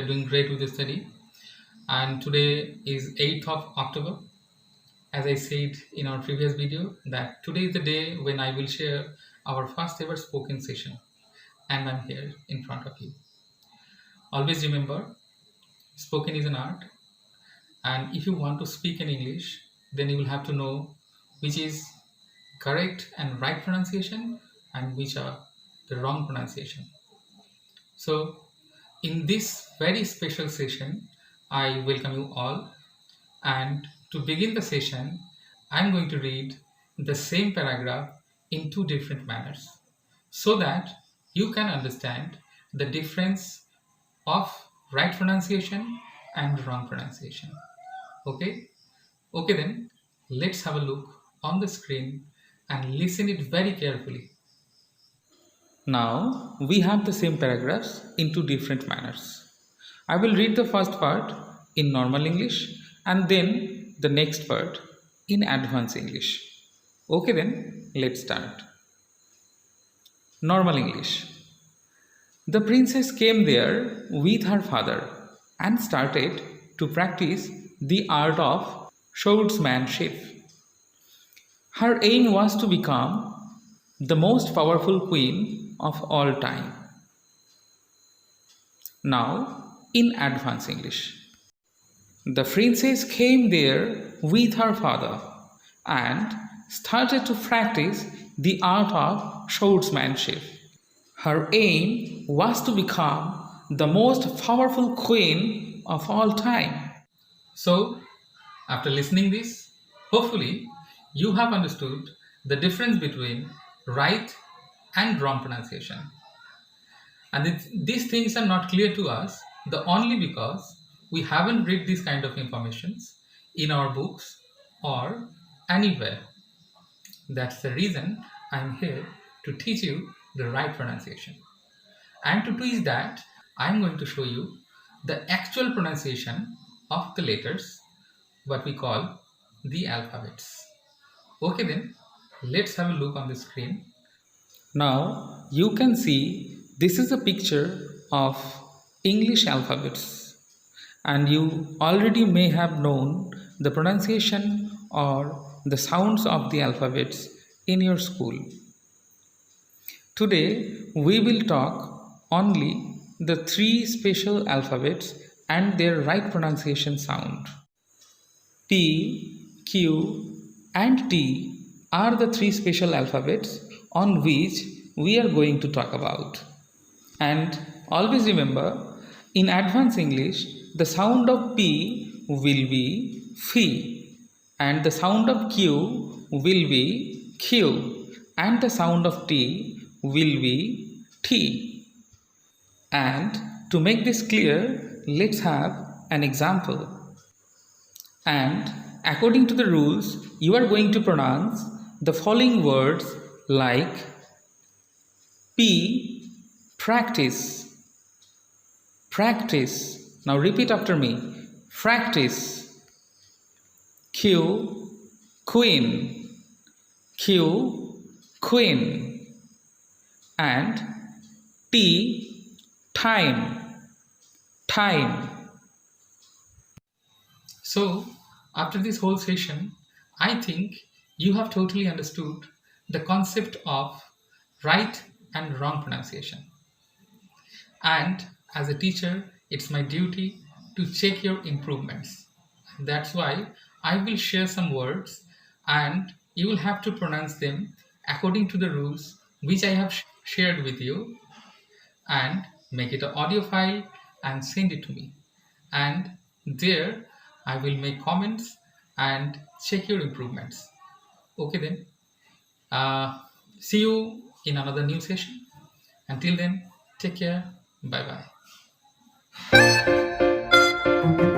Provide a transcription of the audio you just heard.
doing great with the study. And today is 8th of October. As I said in our previous video, that today is the day when I will share our first ever spoken session, and I'm here in front of you. Always remember, spoken is an art, and if you want to speak in English, then you will have to know which is correct and right pronunciation and which are the wrong pronunciation. So in this very special session, I welcome you all, and to begin the session, I'm going to read the same paragraph in two different manners so that you can understand the difference of right pronunciation and wrong pronunciation. Okay? Okay then, let's have a look on the screen and listen it very carefully. Now we have the same paragraphs in two different manners. I will read the first part in normal English and then the next part in advanced English. Okay then, let's start. Normal English. The princess came there with her father and started to practice the art of swordsmanship. Her aim was to become the most powerful queen of all time. Now, in advanced English. The princess came there with her father and started to practice the art of swordsmanship. Her aim was to become the most powerful queen of all time. So, after listening this, hopefully you have understood the difference between right and wrong pronunciation. And these things are not clear to us only because we haven't read this kind of informations in our books or anywhere. That's the reason I'm here to teach you the right pronunciation. And to teach that, I'm going to show you the actual pronunciation of the letters, what we call the alphabets. Okay then, let's have a look on the screen. Now you can see this is a picture of English alphabets, and you already may have known the pronunciation or the sounds of the alphabets in your school. Today we will talk only the three special alphabets and their right pronunciation sound. P, Q and T are the three special alphabets on which we are going to talk about. And always remember, in advanced English, the sound of P will be Phi, and the sound of Q will be Q, and the sound of T will be T. And to make this clear, let's have an example. And according to the rules, you are going to pronounce the following words like P, practice, practice. Now repeat after me. Practice. Q, queen, Q, queen. And T, time, time. So, after this whole session, I think you have totally understood the concept of right and wrong pronunciation. And as a teacher, it's my duty to check your improvements. That's why I will share some words and you will have to pronounce them according to the rules which I have shared with you, and make it an audio file and send it to me. And there I will make comments and check your improvements. Okay then, see you in another new session. Until then, take care. Bye bye.